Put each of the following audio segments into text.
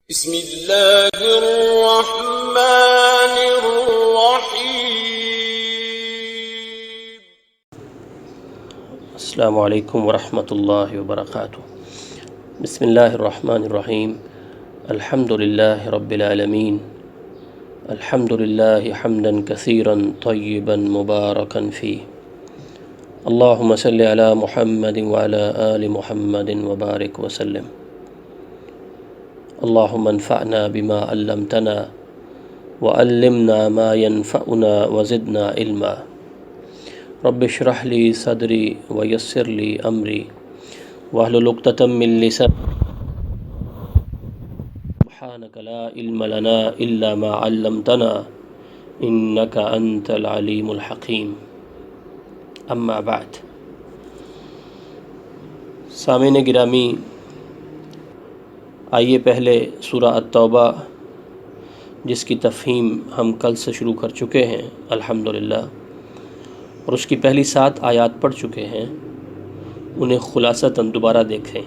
بسم اللہ الرحمن الرحیم۔ السلام علیکم ورحمۃ اللہ وبرکاتہ۔ بسم اللہ الرحمن الرحیم۔ الحمد للہ رب العالمین، الحمد للہ حمدا کثیرا طیبا مبارکا فیہ، اللہم صلی علی محمد وعلی آل محمد وبارک وسلم۔ اللہم انفعنا بما علمتنا وعلمنا ما ينفعنا وزدنا علما، رب اشرح لی صدری ویسر لی امری واحلل عقدۃ من لسانی سبحانک لا علم لنا الا ما علمتنا انک انت العلیم الحکیم۔ اما بعد، سامعین گرامی، آئیے پہلے سورہ التوبہ، جس کی تفہیم ہم کل سے شروع کر چکے ہیں الحمدللہ، اور اس کی پہلی 7 آیات پڑھ چکے ہیں، انہیں خلاصتاً دوبارہ دیکھیں۔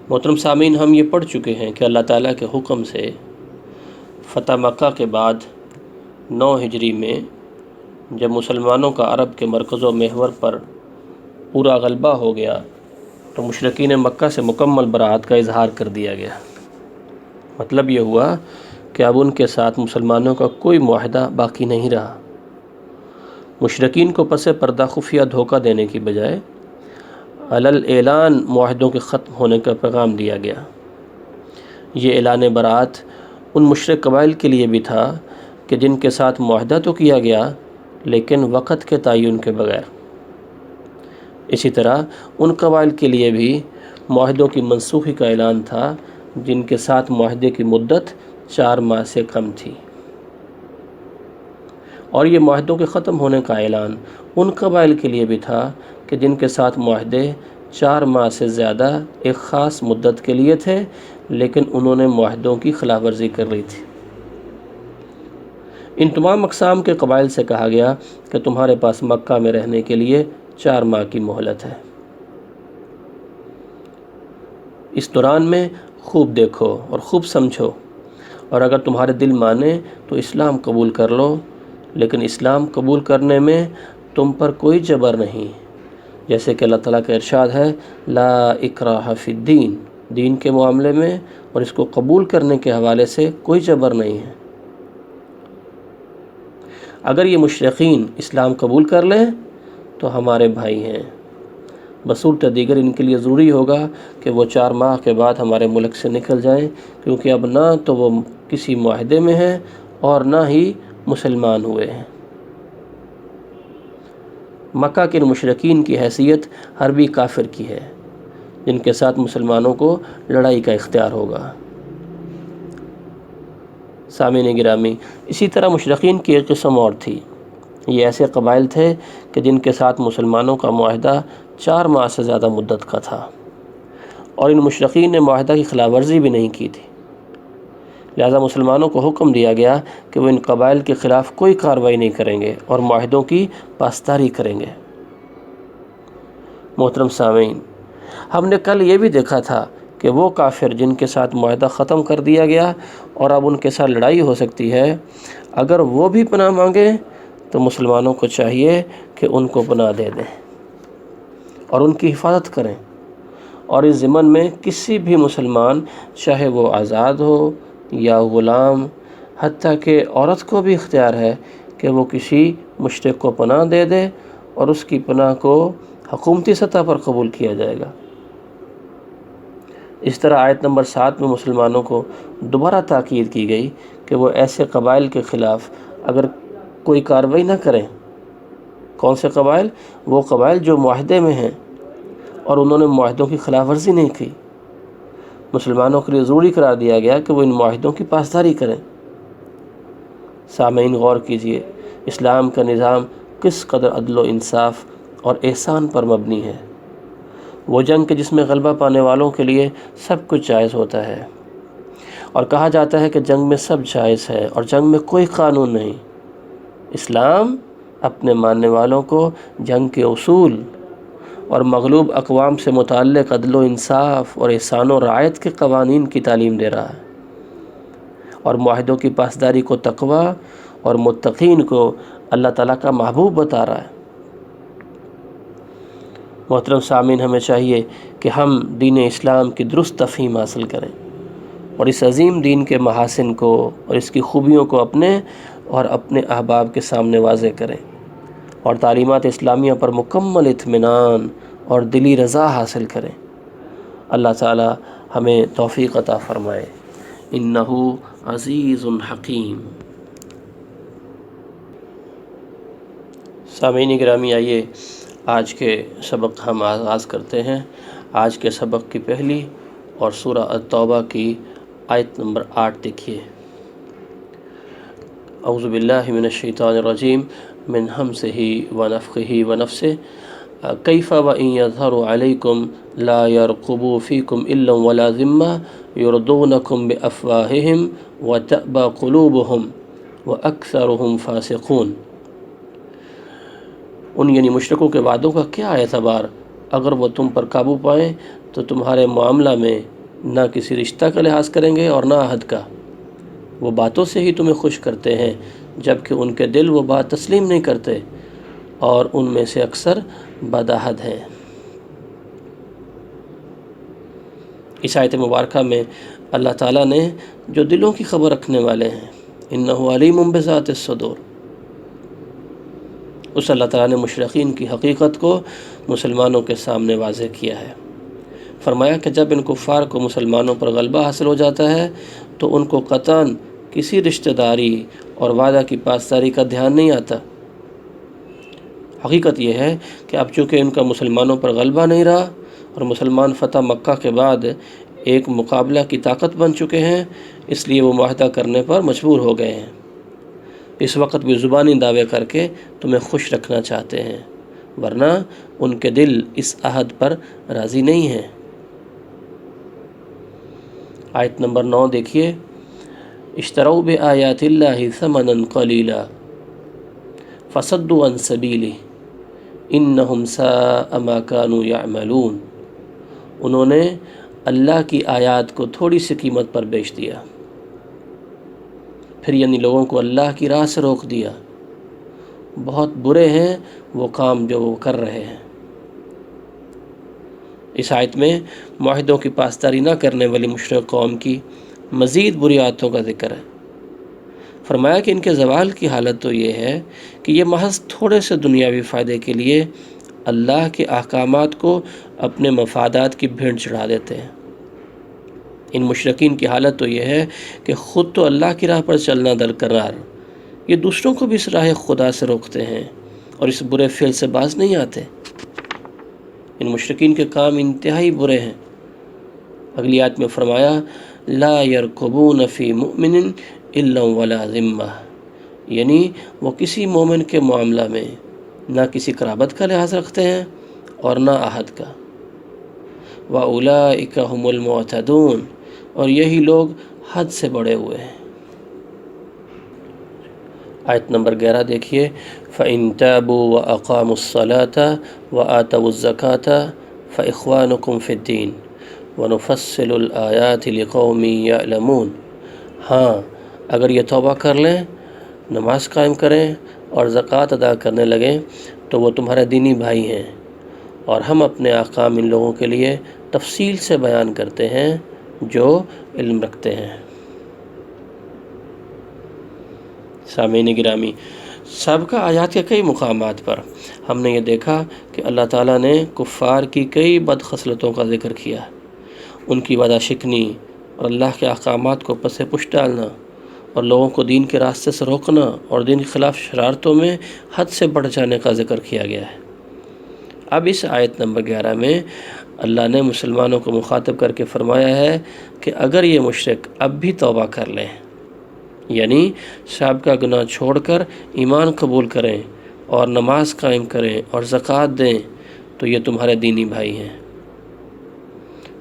محترم سامعین، ہم یہ پڑھ چکے ہیں کہ اللہ تعالیٰ کے حکم سے فتح مکہ کے بعد 9 ہجری میں جب مسلمانوں کا عرب کے مرکز و محور پر پورا غلبہ ہو گیا تو مشرکین مکہ سے مکمل براءت کا اظہار کر دیا گیا۔ مطلب یہ ہوا کہ اب ان کے ساتھ مسلمانوں کا کوئی معاہدہ باقی نہیں رہا۔ مشرکین کو پس پردہ خفیہ دھوکہ دینے کی بجائے علل اعلان معاہدوں کے ختم ہونے کا پیغام دیا گیا۔ یہ اعلان براءت ان مشرک قبائل کے لیے بھی تھا کہ جن کے ساتھ معاہدہ تو کیا گیا لیکن وقت کے تعین کے بغیر۔ اسی طرح ان قبائل کے لیے بھی معاہدوں کی منسوخی کا اعلان تھا جن کے ساتھ معاہدے کی مدت 4 ماہ سے کم تھی، اور یہ معاہدوں کے ختم ہونے کا اعلان ان قبائل کے لیے بھی تھا کہ جن کے ساتھ معاہدے 4 ماہ سے زیادہ ایک خاص مدت کے لیے تھے لیکن انہوں نے معاہدوں کی خلاف ورزی کر رہی تھی۔ ان تمام اقسام کے قبائل سے کہا گیا کہ تمہارے پاس مکہ میں رہنے کے لیے 4 ماہ کی مہلت ہے۔ اس دوران میں خوب دیکھو اور خوب سمجھو، اور اگر تمہارے دل مانے تو اسلام قبول کر لو، لیکن اسلام قبول کرنے میں تم پر کوئی جبر نہیں، جیسے کہ اللہ تعالیٰ کا ارشاد ہے لا اکراہ فی الدین، دین کے معاملے میں اور اس کو قبول کرنے کے حوالے سے کوئی جبر نہیں ہے۔ اگر یہ مشرکین اسلام قبول کر لیں تو ہمارے بھائی ہیں، بصورت دیگر ان کے لیے ضروری ہوگا کہ وہ 4 ماہ کے بعد ہمارے ملک سے نکل جائیں، کیونکہ اب نہ تو وہ کسی معاہدے میں ہیں اور نہ ہی مسلمان ہوئے ہیں۔ مکہ کے مشرکین کی حیثیت حربی کافر کی ہے جن کے ساتھ مسلمانوں کو لڑائی کا اختیار ہوگا۔ سامعین گرامی، اسی طرح مشرکین کی ایک قسم اور تھی۔ یہ ایسے قبائل تھے کہ جن کے ساتھ مسلمانوں کا معاہدہ 4 ماہ سے زیادہ مدت کا تھا، اور ان مشرکین نے معاہدہ کی خلاف ورزی بھی نہیں کی تھی، لہذا مسلمانوں کو حکم دیا گیا کہ وہ ان قبائل کے خلاف کوئی کارروائی نہیں کریں گے اور معاہدوں کی پاسداری کریں گے۔ محترم سامعین، ہم نے کل یہ بھی دیکھا تھا کہ وہ کافر جن کے ساتھ معاہدہ ختم کر دیا گیا اور اب ان کے ساتھ لڑائی ہو سکتی ہے، اگر وہ بھی پناہ مانگیں تو مسلمانوں کو چاہیے کہ ان کو پناہ دے دیں اور ان کی حفاظت کریں، اور اس ضمن میں کسی بھی مسلمان، چاہے وہ آزاد ہو یا غلام، حتیٰ کہ عورت کو بھی اختیار ہے کہ وہ کسی مشرک کو پناہ دے دے اور اس کی پناہ کو حکومتی سطح پر قبول کیا جائے گا۔ اس طرح آیت نمبر 7 میں مسلمانوں کو دوبارہ تاکید کی گئی کہ وہ ایسے قبائل کے خلاف اگر کوئی کارروائی نہ کریں۔ کون سے قبائل؟ وہ قبائل جو معاہدے میں ہیں اور انہوں نے معاہدوں کی خلاف ورزی نہیں کی۔ مسلمانوں کے لیے ضروری قرار دیا گیا کہ وہ ان معاہدوں کی پاسداری کریں۔ سامعین، غور کیجئے، اسلام کا نظام کس قدر عدل و انصاف اور احسان پر مبنی ہے۔ وہ جنگ کہ جس میں غلبہ پانے والوں کے لیے سب کچھ جائز ہوتا ہے، اور کہا جاتا ہے کہ جنگ میں سب جائز ہے اور جنگ میں کوئی قانون نہیں۔ اسلام اپنے ماننے والوں کو جنگ کے اصول اور مغلوب اقوام سے متعلق عدل و انصاف اور احسان و رعایت کے قوانین کی تعلیم دے رہا ہے، اور معاہدوں کی پاسداری کو تقوی اور متقین کو اللہ تعالیٰ کا محبوب بتا رہا ہے۔ محترم سامعین، ہمیں چاہیے کہ ہم دین اسلام کی درست تفہیم حاصل کریں اور اس عظیم دین کے محاسن کو اور اس کی خوبیوں کو اپنے اور اپنے احباب کے سامنے واضح کریں، اور تعلیمات اسلامیہ پر مکمل اطمینان اور دلی رضا حاصل کریں۔ اللہ تعالی ہمیں توفیق عطا فرمائے۔ انہو عزیز حکیم۔ سامعین گرامی، آئیے آج کے سبق ہم آغاز کرتے ہیں۔ آج کے سبق کی پہلی اور سورہ التوبہ کی آیت نمبر 8 دیکھیے۔ اعوذ باللہ من الشیطان الرجیم من ہمزہ ونفخہ ونفثہ کیف وإن یظہروا علیکم لا یرقبوا فیکم الا ولا ذمہ یرضونکم بافواہہم وتأبی قلوبہم واکثرہم فاسقون۔ ان یعنی مشرکوں کے وعدوں کا کیا اعتبار؟ اگر وہ تم پر قابو پائیں تو تمہارے معاملہ میں نہ کسی رشتہ کا لحاظ کریں گے اور نہ عہد کا۔ وہ باتوں سے ہی تمہیں خوش کرتے ہیں جبکہ ان کے دل وہ بات تسلیم نہیں کرتے، اور ان میں سے اکثر بدعہد ہیں۔ اس آیت مبارکہ میں اللہ تعالیٰ نے جو دلوں کی خبر رکھنے والے ہیں، انہ علیم بذات الصدور، اس اللہ تعالیٰ نے مشرکین کی حقیقت کو مسلمانوں کے سامنے واضح کیا ہے۔ فرمایا کہ جب ان کفار کو مسلمانوں پر غلبہ حاصل ہو جاتا ہے تو ان کو قطعاً کسی رشتہ داری اور وعدہ کی پاسداری کا دھیان نہیں آتا۔ حقیقت یہ ہے کہ اب چونکہ ان کا مسلمانوں پر غلبہ نہیں رہا اور مسلمان فتح مکہ کے بعد ایک مقابلہ کی طاقت بن چکے ہیں، اس لیے وہ معاہدہ کرنے پر مجبور ہو گئے ہیں۔ اس وقت بھی زبانی دعوے کر کے تمہیں خوش رکھنا چاہتے ہیں، ورنہ ان کے دل اس عہد پر راضی نہیں ہیں۔ آیت نمبر 9 دیکھیے۔ اشتروا بآیات اللہ ثمنا قلیلا فصدوا عن سبیلہ انہم ساء ما کانوا یعملون۔ انہوں نے اللہ کی آیات کو تھوڑی سی قیمت پر بیچ دیا، پھر یعنی لوگوں کو اللہ کی راہ سے روک دیا۔ بہت برے ہیں وہ کام جو وہ کر رہے ہیں۔ اس آیت میں معاہدوں کی پاسداری نہ کرنے والی مشرک قوم کی مزید بری عادتوں کا ذکر ہے۔ فرمایا کہ ان کے زوال کی حالت تو یہ ہے کہ یہ محض تھوڑے سے دنیاوی فائدے کے لیے اللہ کے احکامات کو اپنے مفادات کی بھینٹ چڑھا دیتے ہیں۔ ان مشرکین کی حالت تو یہ ہے کہ خود تو اللہ کی راہ پر چلنا درقرار، یہ دوسروں کو بھی اس راہ خدا سے روکتے ہیں اور اس برے فعل سے باز نہیں آتے۔ ان مشرکین کے کام انتہائی برے ہیں۔ اگلی آیت میں فرمایا لا یرقبون فی مؤمن الا ولا ذمہ، یعنی وہ کسی مومن کے معاملہ میں نہ کسی قرابت کا لحاظ رکھتے ہیں اور نہ عہد کا۔ وَأُولَئِكَ هُمُ الْمُعْتَدُونَ، اور یہی لوگ حد سے بڑھے ہوئے ہیں۔ آیت نمبر 11 دیکھیے۔ فَإِن تَابُوا وَأَقَامُوا الصَّلَاةَ وَآتَوُا الزَّكَاةَ فَإِخْوَانُكُمْ فِي الدِّينِ وَنُفَصِّلُ الْآيَاتِ لِقَوْمٍ يَعْلَمُونَ۔ ہاں، اگر یہ توبہ کر لیں، نماز قائم کریں اور زکوٰۃ ادا کرنے لگیں تو وہ تمہارے دینی بھائی ہیں، اور ہم اپنے احکام ان لوگوں کے لیے تفصیل سے بیان کرتے ہیں جو علم رکھتے ہیں۔ سامعین گرامی، سابقہ آیات کے کئی مقامات پر ہم نے یہ دیکھا کہ اللہ تعالیٰ نے کفار کی کئی بد خصلتوں کا ذکر کیا، ان کی وعدہ شکنی اور اللہ کے احکامات کو پس پش ڈالنا اور لوگوں کو دین کے راستے سے روکنا اور دین کے خلاف شرارتوں میں حد سے بڑھ جانے کا ذکر کیا گیا ہے۔ اب اس آیت نمبر 11 میں اللہ نے مسلمانوں کو مخاطب کر کے فرمایا ہے کہ اگر یہ مشرک اب بھی توبہ کر لیں، یعنی سابقہ گناہ چھوڑ کر ایمان قبول کریں اور نماز قائم کریں اور زکوٰۃ دیں تو یہ تمہارے دینی بھائی ہیں۔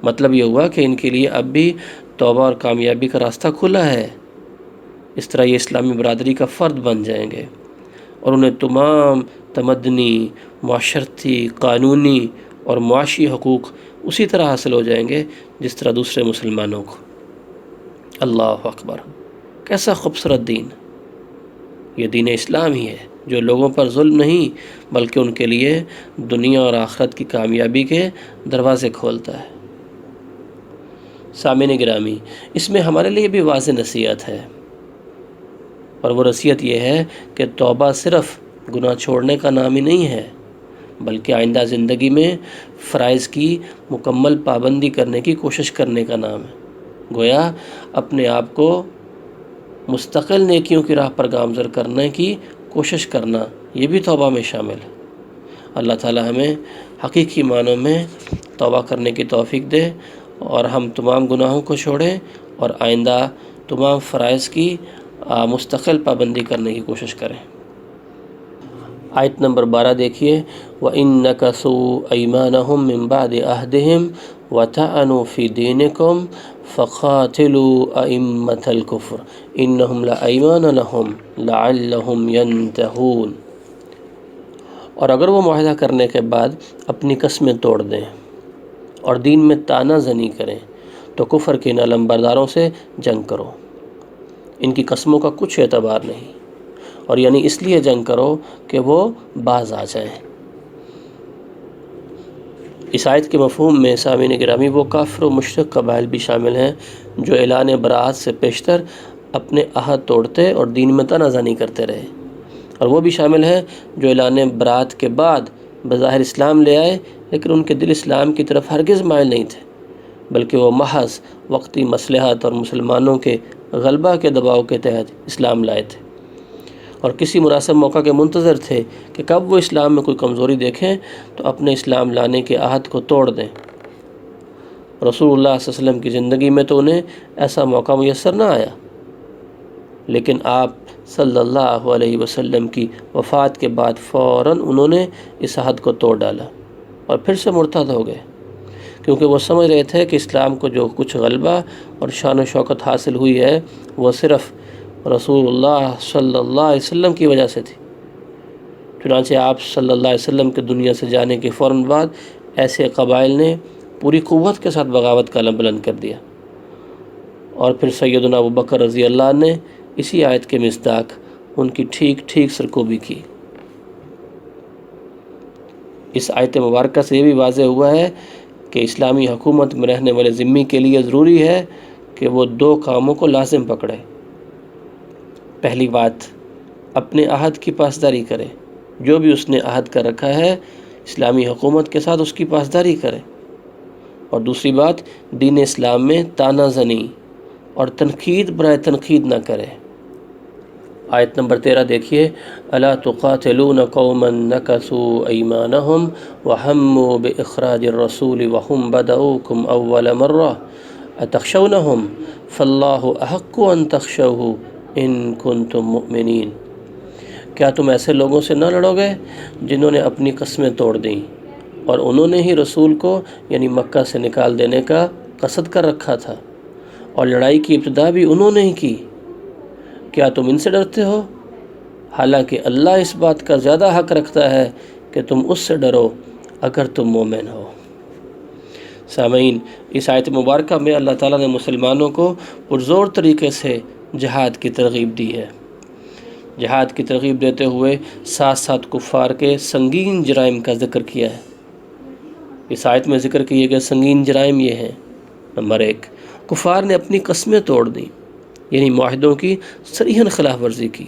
مطلب یہ ہوا کہ ان کے لیے اب بھی توبہ اور کامیابی کا راستہ کھلا ہے۔ اس طرح یہ اسلامی برادری کا فرد بن جائیں گے اور انہیں تمام تمدنی، معاشرتی، قانونی اور معاشی حقوق اسی طرح حاصل ہو جائیں گے جس طرح دوسرے مسلمانوں کو۔ اللہ اکبر، کیسا خوبصورت دین! یہ دین اسلام ہی ہے جو لوگوں پر ظلم نہیں بلکہ ان کے لیے دنیا اور آخرت کی کامیابی کے دروازے کھولتا ہے۔ سامعین گرامی، اس میں ہمارے لیے بھی واضح نصیحت ہے، اور وہ نصیحت یہ ہے کہ توبہ صرف گناہ چھوڑنے کا نام ہی نہیں ہے بلکہ آئندہ زندگی میں فرائض کی مکمل پابندی کرنے کی کوشش کرنے کا نام ہے۔ گویا اپنے آپ کو مستقل نیکیوں کی راہ پر گامزن کرنے کی کوشش کرنا، یہ بھی توبہ میں شامل ہے۔ اللہ تعالی ہمیں حقیقی معنوں میں توبہ کرنے کی توفیق دے اور ہم تمام گناہوں کو چھوڑیں اور آئندہ تمام فرائض کی مستقل پابندی کرنے کی کوشش کریں۔ آیت نمبر 12 دیکھیے، وَإِن نَكَثُوا أَيْمَانَهُم مِّن بَعْدِ عَهْدِهِمْ وَطَعَنُوا فِي دِينِكُمْ فَقَاتِلُوا أَئِمَّةَ الْكُفْرِ إِنَّهُمْ لَأَيْمَانَ لَهُمْ لَعَلَّهُمْ يَنْتَهُونَ۔ اور اگر وہ معاہدہ کرنے کے بعد اپنی قسمیں توڑ دیں اور دین میں طعنہ زنی کریں تو کفر کے ان علمبرداروں سے جنگ کرو، ان کی قسموں کا کچھ اعتبار نہیں، اور یعنی اس لیے جنگ کرو کہ وہ باز آ جائیں۔ اس آیت کے مفہوم میں سامعین گرامی وہ کافر و مشرک قبائل بھی شامل ہیں جو اعلان براعت سے پیشتر اپنے عہد توڑتے اور دین میں طعنہ زنی کرتے رہے، اور وہ بھی شامل ہیں جو اعلان براعت کے بعد بظاہر اسلام لے آئے لیکن ان کے دل اسلام کی طرف ہرگز مائل نہیں تھے، بلکہ وہ محض وقتی مصلحت اور مسلمانوں کے غلبہ کے دباؤ کے تحت اسلام لائے تھے، اور کسی مناسب موقع کے منتظر تھے کہ کب وہ اسلام میں کوئی کمزوری دیکھیں تو اپنے اسلام لانے کے عہد کو توڑ دیں۔ رسول اللہ صلی اللہ علیہ وسلم کی زندگی میں تو انہیں ایسا موقع میسر نہ آیا، لیکن آپ صلی اللہ علیہ وسلم کی وفات کے بعد فوراً انہوں نے اس عہد کو توڑ ڈالا اور پھر سے مرتد ہو گئے، کیونکہ وہ سمجھ رہے تھے کہ اسلام کو جو کچھ غلبہ اور شان و شوکت حاصل ہوئی ہے وہ صرف رسول اللہ صلی اللہ علیہ وسلم کی وجہ سے تھی۔ چنانچہ آپ صلی اللہ علیہ وسلم کے دنیا سے جانے کے فوراً بعد ایسے قبائل نے پوری قوت کے ساتھ بغاوت کا علم بلند کر دیا، اور پھر سیدنا ابوبکر رضی اللہ عنہ نے اسی آیت کے مصداق ان کی ٹھیک سرکوبی کی۔ اس آیت مبارکہ سے یہ بھی واضح ہوا ہے کہ اسلامی حکومت میں رہنے والے ذمی کے لیے ضروری ہے کہ وہ دو کاموں کو لازم پکڑے۔ پہلی بات، اپنے عہد کی پاسداری کرے، جو بھی اس نے عہد کر رکھا ہے اسلامی حکومت کے ساتھ اس کی پاسداری کرے، اور دوسری بات، دین اسلام میں طعنہ زنی اور تنقید برائے تنقید نہ کرے۔ آیت نمبر 13 دیکھیے، الا تقاتلون قوما نکثوا ایمانہم وہموا باخراج الرسول وہم بدؤوکم اول مرہ اتخشونہم فاللہ احق ان تخشوہ ان کنتم مؤمنین۔ کیا تم ایسے لوگوں سے نہ لڑو گے جنہوں نے اپنی قسمیں توڑ دیں اور انہوں نے ہی رسول کو یعنی مکہ سے نکال دینے کا قصد کر رکھا تھا، اور لڑائی کی ابتدا بھی انہوں نے ہی کی؟ کیا تم ان سے ڈرتے ہو؟ حالانکہ اللہ اس بات کا زیادہ حق رکھتا ہے کہ تم اس سے ڈرو اگر تم مومن ہو۔ سامعین، اس آیت مبارکہ میں اللہ تعالیٰ نے مسلمانوں کو پرزور طریقے سے جہاد کی ترغیب دی ہے۔ جہاد کی ترغیب دیتے ہوئے ساتھ ساتھ کفار کے سنگین جرائم کا ذکر کیا ہے۔ اس آیت میں ذکر کیے گئے سنگین جرائم یہ ہیں: نمبر 1، کفار نے اپنی قسمیں توڑ دیں، یعنی معاہدوں کی صریحاً خلاف ورزی کی۔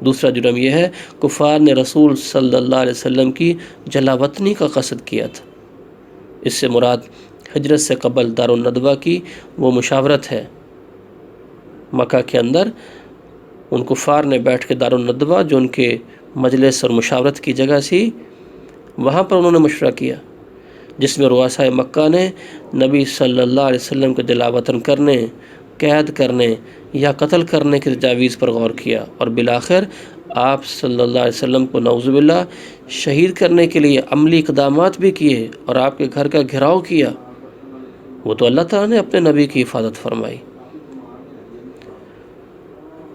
دوسرا جرم یہ ہے، کفار نے رسول صلی اللہ علیہ وسلم کی جلا وطنی کا قصد کیا تھا۔ اس سے مراد ہجرت سے قبل دارالندوہ کی وہ مشاورت ہے۔ مکہ کے اندر ان کفار نے بیٹھ کے دارالندوہ، جو ان کے مجلس اور مشاورت کی جگہ تھی، وہاں پر انہوں نے مشورہ کیا، جس میں رؤسائے مکہ نے نبی صلی اللہ علیہ وسلم کو جلا وطن کرنے، قید کرنے یا قتل کرنے کی تجاویز پر غور کیا، اور بالآخر آپ صلی اللہ علیہ وسلم کو نعوذ باللہ شہید کرنے کے لیے عملی اقدامات بھی کیے اور آپ کے گھر کا گھراؤ کیا۔ وہ تو اللہ تعالیٰ نے اپنے نبی کی حفاظت فرمائی۔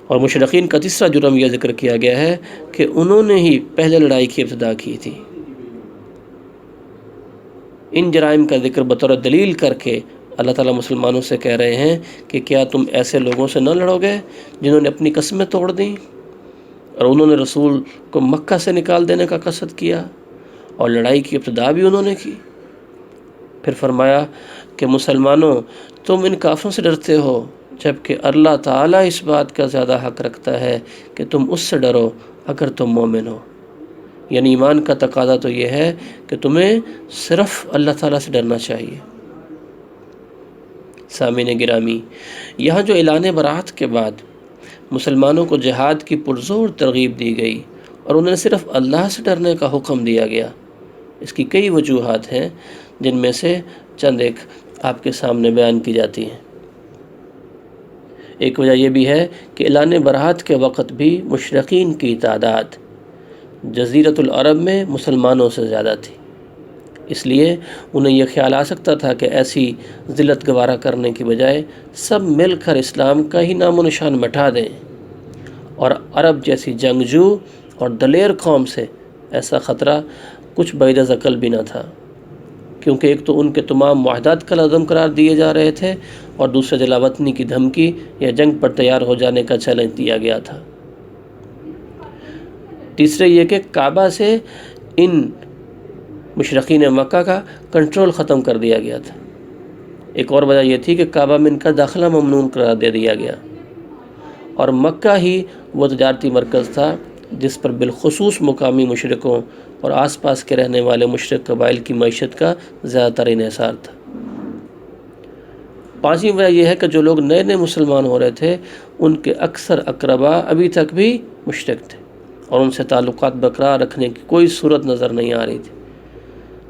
اور مشرکین کا تیسرا جرم یہ ذکر کیا گیا ہے کہ انہوں نے ہی پہلے لڑائی کی ابتدا کی تھی۔ اس سے مراد ہجرت سے قبل دارالندوہ کی وہ مشاورت ہے۔ مکہ کے اندر ان کفار نے اپنی قسمیں توڑ دیں، یعنی معاہدوں کی صریحاً خلاف ورزی کی۔ دوسرا جرم یہ ہے، کفار نے اپنی قسمیں توڑ دیں، اور انہوں نے ہی پہلے لڑائی کی ابتدا کی تھی۔ ان جرائم کا ذکر بطور دلیل کر کے اللہ تعالیٰ مسلمانوں سے کہہ رہے ہیں کہ کیا تم ایسے لوگوں سے نہ لڑو گے جنہوں نے اپنی قسمیں توڑ دیں اور انہوں نے رسول کو مکہ سے نکال دینے کا قصد کیا اور لڑائی کی ابتدا بھی انہوں نے کی۔ پھر فرمایا کہ مسلمانوں تم ان کافروں سے ڈرتے ہو جبکہ اللہ تعالیٰ اس بات کا زیادہ حق رکھتا ہے کہ تم اس سے ڈرو اگر تم مومن ہو۔ یعنی ایمان کا تقاضا تو یہ ہے کہ تمہیں صرف اللہ تعالیٰ سے ڈرنا چاہیے۔ سامعین گرامی، یہاں جو اعلان براعت کے بعد مسلمانوں کو جہاد کی پرزور ترغیب دی گئی اور انہیں صرف اللہ سے ڈرنے کا حکم دیا گیا، اس کی کئی وجوہات ہیں جن میں سے چند ایک آپ کے سامنے بیان کی جاتی ہیں۔ ایک وجہ یہ بھی ہے کہ اعلان براعت کے وقت بھی مشرقین کی تعداد جزیرۃ العرب میں مسلمانوں سے زیادہ تھی، اس لیے انہیں یہ خیال آ سکتا تھا کہ ایسی ذلت گوارہ کرنے کی بجائے سب مل کر اسلام کا ہی نام و نشان مٹا دیں، اور عرب جیسی جنگجو اور دلیر قوم سے ایسا خطرہ کچھ بعید از عقل بھی نہ تھا، کیونکہ ایک تو ان کے تمام معاہدات کا لازم قرار دیے جا رہے تھے اور دوسرے جلا وطنی کی دھمکی یا جنگ پر تیار ہو جانے کا چیلنج دیا گیا تھا۔ تیسرے یہ کہ کعبہ سے ان مشرقین مکہ کا کنٹرول ختم کر دیا گیا تھا۔ ایک اور وجہ یہ تھی کہ کعبہ میں ان کا داخلہ ممنوع قرار دے دیا گیا، اور مکہ ہی وہ تجارتی مرکز تھا جس پر بالخصوص مقامی مشرکوں اور آس پاس کے رہنے والے مشرک قبائل کی معیشت کا زیادہ تر انحصار تھا۔ پانچویں وجہ یہ ہے کہ جو لوگ نئے نئے مسلمان ہو رہے تھے ان کے اکثر اقربا ابھی تک بھی مشرک تھے اور ان سے تعلقات برقرار رکھنے کی کوئی صورت نظر نہیں آ رہی تھی،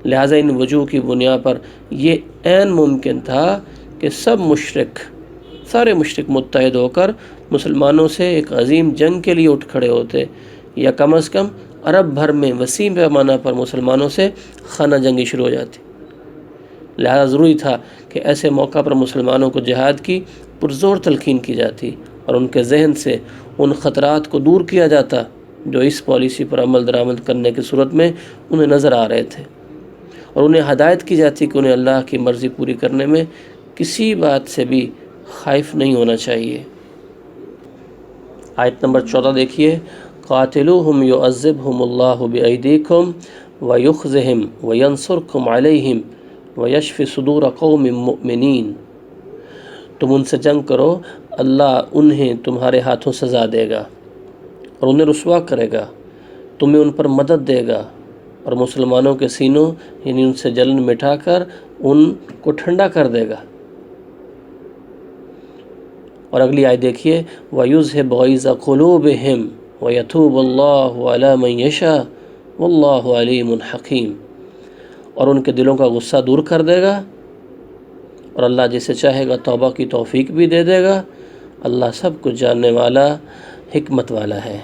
لہٰذا ان وجوہ کی بنیاد پر یہ عین ممکن تھا کہ سارے مشرک متحد ہو کر مسلمانوں سے ایک عظیم جنگ کے لیے اٹھ کھڑے ہوتے، یا کم از کم عرب بھر میں وسیع پیمانہ پر مسلمانوں سے خانہ جنگی شروع ہو جاتی۔ لہذا ضروری تھا کہ ایسے موقع پر مسلمانوں کو جہاد کی پرزور تلقین کی جاتی اور ان کے ذہن سے ان خطرات کو دور کیا جاتا جو اس پالیسی پر عمل درآمد کرنے کی صورت میں انہیں نظر آ رہے تھے، اور انہیں ہدایت کی جاتی کہ انہیں اللہ کی مرضی پوری کرنے میں کسی بات سے بھی خائف نہیں ہونا چاہیے۔ آیت نمبر 14 دیکھیے، قاتلوہم یعذبہم اللہ بایدیکم ویخزہم وینصرکم علیہم ویشفی صدور قوم مؤمنین۔ تم ان سے جنگ کرو، اللہ انہیں تمہارے ہاتھوں سزا دے گا اور انہیں رسوا کرے گا، تمہیں ان پر مدد دے گا اور مسلمانوں کے سینوں یعنی ان سے جلن مٹا کر ان کو ٹھنڈا کر دے گا۔ اور اگلی آیت دیکھیے، وَيُذْهِبْ غَيْظَ قُلُوبِهِمْ وَيَتُوبُ اللَّهُ عَلَى مَن يَشَاءُ وَاللَّهُ عَلِيمٌ حَكِيمٌ۔ اور ان کے دلوں کا غصہ دور کر دے گا اور اللہ جسے چاہے گا توبہ کی توفیق بھی دے دے گا، اللہ سب کچھ جاننے والا حکمت والا ہے۔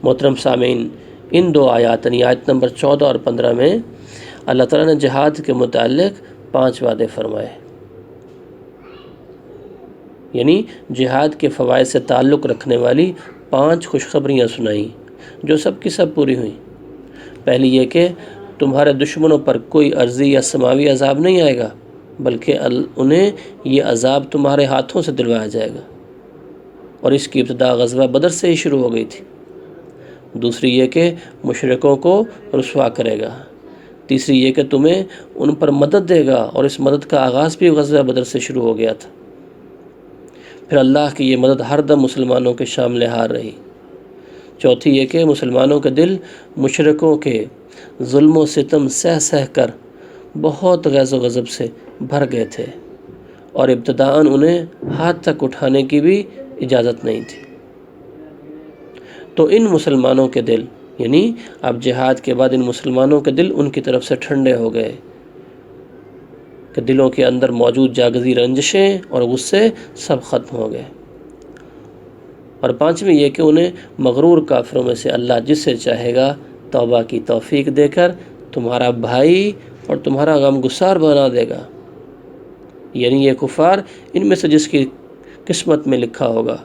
محترم سامعین، ان دو آیات یعنی آیت نمبر 14 اور 15 میں اللہ تعالیٰ نے جہاد کے متعلق 5 وعدے فرمائے، یعنی جہاد کے فوائد سے تعلق رکھنے والی 5 خوشخبریاں سنائیں جو سب کی سب پوری ہوئیں۔ پہلی یہ کہ تمہارے دشمنوں پر کوئی عرضی یا سماوی عذاب نہیں آئے گا، بلکہ انہیں یہ عذاب تمہارے ہاتھوں سے دلوایا جائے گا، اور اس کی ابتدا غزوہ بدر سے ہی شروع ہو گئی تھی۔ دوسری یہ کہ مشرکوں کو رسوا کرے گا۔ تیسری یہ کہ تمہیں ان پر مدد دے گا، اور اس مدد کا آغاز بھی غزوہ بدر سے شروع ہو گیا تھا۔ پھر اللہ کی یہ مدد ہر دم مسلمانوں کے شامل حال رہی۔ چوتھی یہ کہ مسلمانوں کے دل مشرکوں کے ظلم و ستم سہ سہ کر بہت غیظ و غضب سے بھر گئے تھے، اور ابتداءً انہیں ہاتھ تک اٹھانے کی بھی اجازت نہیں تھی۔ تو ان مسلمانوں کے دل یعنی اب جہاد کے بعد ان مسلمانوں کے دل ان کی طرف سے ٹھنڈے ہو گئے کہ دلوں کے اندر موجود جاگزی رنجشیں اور غصے سب ختم ہو گئے۔ اور 5ویں یہ کہ انہیں مغرور کافروں میں سے اللہ جس سے چاہے گا توبہ کی توفیق دے کر تمہارا بھائی اور تمہارا غم گسار بنا دے گا، یعنی یہ کفار ان میں سے جس کی قسمت میں لکھا ہوگا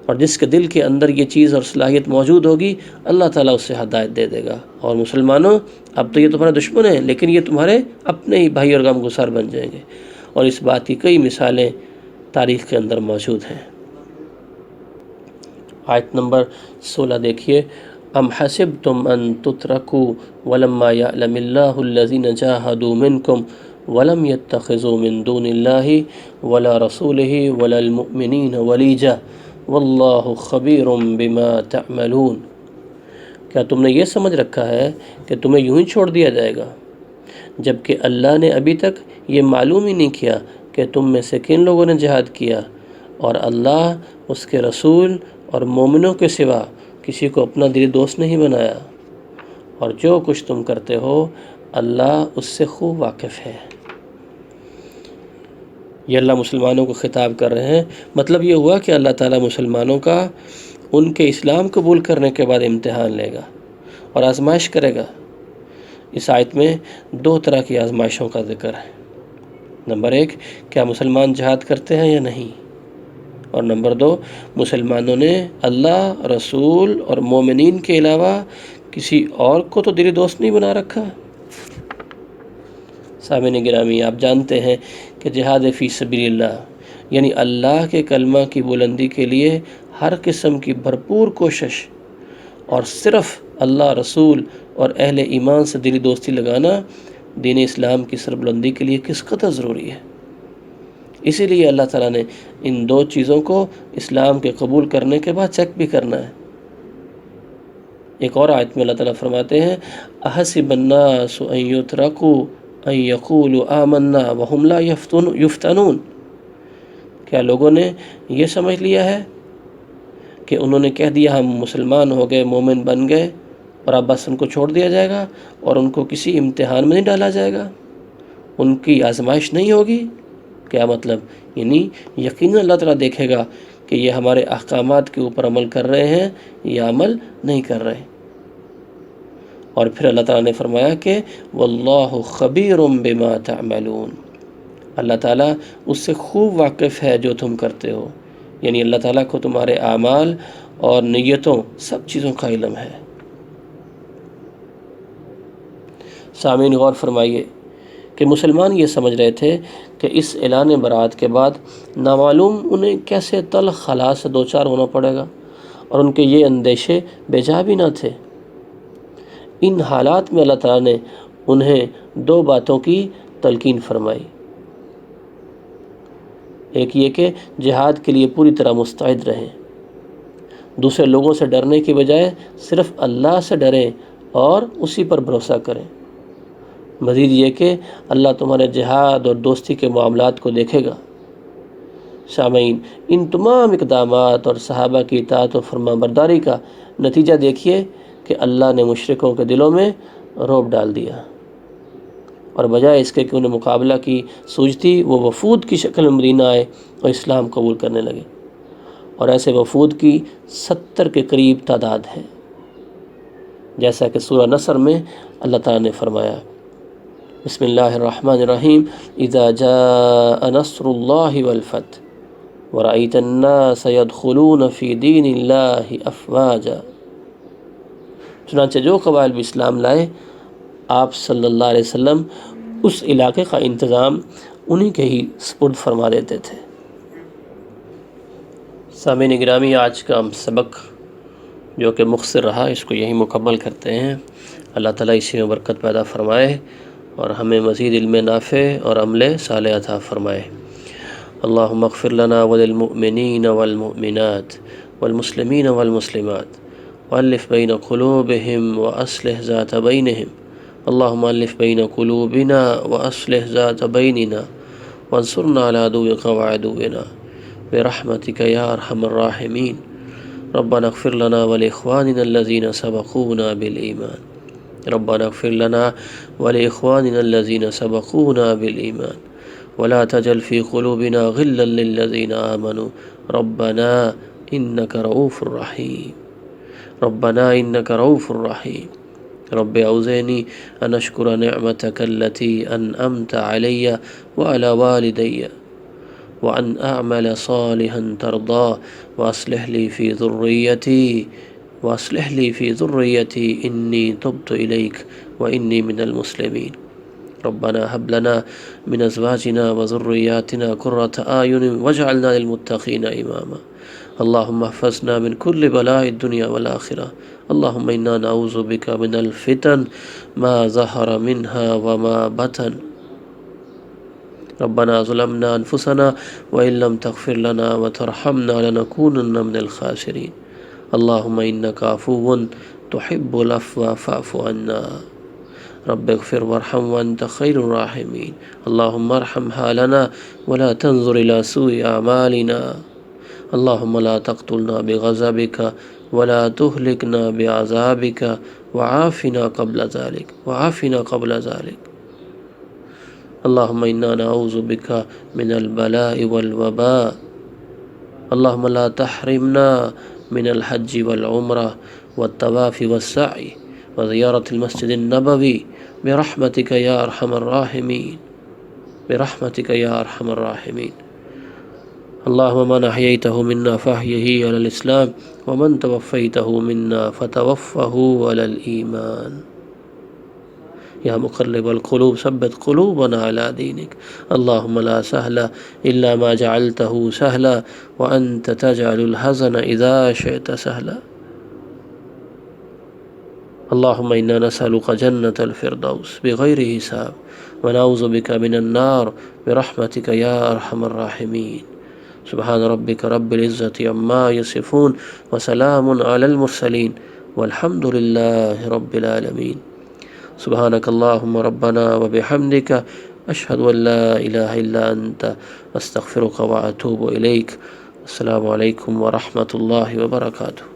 اور جس کے دل کے اندر یہ چیز اور صلاحیت موجود ہوگی اللہ تعالیٰ اس سے ہدایت دے دے گا۔ اور مسلمانوں، اب تو یہ تمہارے دشمن ہیں لیکن یہ تمہارے اپنے ہی بھائی اور غمگسار بن جائیں گے، اور اس بات کی کئی مثالیں تاریخ کے اندر موجود ہیں۔ آیت نمبر 16 دیکھیے، ام حسبتم ان تترکوا ولما یعلم اللہ الذین جاہدوا منکم ولم يتخذوا من دون اللہ ولا رسولہ ولا المؤمنین ولیجہ واللہ خبیر بما تعملون۔ کیا تم نے یہ سمجھ رکھا ہے کہ تمہیں یوں ہی چھوڑ دیا جائے گا، جبکہ اللہ نے ابھی تک یہ معلوم ہی نہیں کیا کہ تم میں سے کن لوگوں نے جہاد کیا، اور اللہ اس کے رسول اور مومنوں کے سوا کسی کو اپنا دلی دوست نہیں بنایا، اور جو کچھ تم کرتے ہو اللہ اس سے خوب واقف ہے۔ یہ اللہ مسلمانوں کو خطاب کر رہے ہیں۔ مطلب یہ ہوا کہ اللہ تعالیٰ مسلمانوں کا ان کے اسلام قبول کرنے کے بعد امتحان لے گا اور آزمائش کرے گا۔ اس آیت میں دو طرح کی آزمائشوں کا ذکر ہے۔ نمبر 1، کیا مسلمان جہاد کرتے ہیں یا نہیں، اور نمبر 2، مسلمانوں نے اللہ، رسول اور مومنین کے علاوہ کسی اور کو تو دلی دوست نہیں بنا رکھا۔ سامعین گرامی، آپ جانتے ہیں کہ جہاد فی سبیل اللہ یعنی اللہ کے کلمہ کی بلندی کے لیے ہر قسم کی بھرپور کوشش، اور صرف اللہ، رسول اور اہل ایمان سے دلی دوستی لگانا دین اسلام کی سربلندی کے لیے کس قدر ضروری ہے۔ اسی لیے اللہ تعالیٰ نے ان دو چیزوں کو اسلام کے قبول کرنے کے بعد چیک بھی کرنا ہے۔ ایک اور آیت میں اللہ تعالیٰ فرماتے ہیں، احسب الناس ان یترکوا ان یقولوا آمنا وہم لا یفتنون۔ کیا لوگوں نے یہ سمجھ لیا ہے کہ انہوں نے کہہ دیا ہم مسلمان ہو گئے، مومن بن گئے، اور اب بس ان کو چھوڑ دیا جائے گا اور ان کو کسی امتحان میں نہیں ڈالا جائے گا، ان کی آزمائش نہیں ہوگی؟ کیا مطلب؟ یعنی یقیناً اللہ تعالیٰ دیکھے گا کہ یہ ہمارے احکامات کے اوپر عمل کر رہے ہیں یا عمل نہیں کر رہے۔ اور پھر اللہ تعالیٰ نے فرمایا کہ واللہ خبیر بما تعملون، اللہ تعالیٰ اس سے خوب واقف ہے جو تم کرتے ہو، یعنی اللہ تعالیٰ کو تمہارے اعمال اور نیتوں سب چیزوں کا علم ہے۔ سامعین غور فرمائیے کہ مسلمان یہ سمجھ رہے تھے کہ اس اعلان برات کے بعد نامعلوم انہیں کیسے تلخ حالات سے دوچار ہونا پڑے گا، اور ان کے یہ اندیشے بے جا بھی نہ تھے۔ ان حالات میں اللہ تعالیٰ نے انہیں دو باتوں کی تلقین فرمائی۔ ایک یہ کہ جہاد کے لیے پوری طرح مستعد رہیں، دوسرے لوگوں سے ڈرنے کی بجائے صرف اللہ سے ڈریں اور اسی پر بھروسہ کریں۔ مزید یہ کہ اللہ تمہارے جہاد اور دوستی کے معاملات کو دیکھے گا۔ سامعین، ان تمام اقدامات اور صحابہ کی اطاعت و فرما برداری کا نتیجہ دیکھیے کہ اللہ نے مشرکوں کے دلوں میں رعب ڈال دیا، اور بجائے اس کے کہ انہیں مقابلہ کی سوچتی، وہ وفود کی شکل میں مدینہ آئے اور اسلام قبول کرنے لگے، اور ایسے وفود کی 70 کے قریب تعداد ہے، جیسا کہ سورہ نصر میں اللہ تعالیٰ نے فرمایا، بسم اللہ الرحمن الرحیم، اذا جاء نصر اللہ والفتح ورأیت الناس يدخلون فی دین اللہ افواجا۔ چنانچہ جو قبائل بھی اسلام لائے، آپ صلی اللہ علیہ وسلم اس علاقے کا انتظام انہی کے ہی سپرد فرما دیتے تھے۔ سامعین گرامی، آج کا سبق جو کہ مختصر رہا، اس کو یہی مکمل کرتے ہیں۔ اللہ تعالیٰ اسی میں برکت پیدا فرمائے اور ہمیں مزید علم نافع اور عمل صالح عطا فرمائے۔ اللہم اغفر لنا وللمؤمنین والمؤمنات والمسلمین والمسلمات والف بین قلوبہم واصلح ذات بینہم۔ اللہم الف بین قلوبنا واصلح ذات بیننا وانصرنا علی عدوک وعدونا برحمتک یا ارحم الراحمین۔ ربنا اغفر لنا ولاخواننا الذین سبقونا بالایمان۔ ربنا اغفر لنا ولاخواننا الذین سبقونا بالایمان ولا تجعل في قلوبنا غلا للذین آمنوا ربنا انک رؤوف رحیم۔ ربنا انک رؤوف رحیم۔ رب اوزعنی ان اشکر نعمتک التی انعمت علی وعلی والدی وأن أعمل صالحا ترضاه وأصلح لي في ذريتي إني تبت إليك وإني من المسلمين. ربنا هب لنا من أزواجنا وذرياتنا قرة أعين واجعلنا للمتقين إماما. اللهم احفظنا من كل بلاء الدنيا والآخرة. اللهم إنا نعوذ بك من الفتن ما ظهر منها وما بطن. ربنا ظلمنا أنفسنا وإن لم تغفر لنا وترحمنا لنكونن من الخاسرين. اللهم إنك عفو تحب العفو فاعف عنا. رب اغفر وارحم وأنت خير الراحمين. اللهم ارحم حالنا ولا تنظر إلى سوء أعمالنا. اللهم لا تقتلنا بغضبك ولا تهلكنا بعذابك وعافنا قبل ذلك. اللهم إنا نعوذ بك من البلاء والوباء. اللهم لا تحرمنا من الحج والعمرة والطواف والسعي وزيارة المسجد النبوي برحمتك يا أرحم الراحمين. اللهم من أحييته منا فأحيه على الإسلام ومن توفيته منا فتوفه على الإيمان. يا مقلب القلوب ثبت قلوبنا على دينك. اللهم لا سهل إلا ما جعلته سهلا وأنت تجعل الحزن إذا شئت سهلا. اللهم إنا نسألك جنة الفردوس بغير حساب ونعوذ بك من النار برحمتك يا أرحم الراحمين. سبحان ربك رب العزة عما يصفون وسلام على المرسلين والحمد لله رب العالمين. سبحانك اللهم ربنا وبحمدك أشهد أن لا إله إلا أنت أستغفرك وأتوب إليك. السلام عليكم ورحمة الله وبركاته.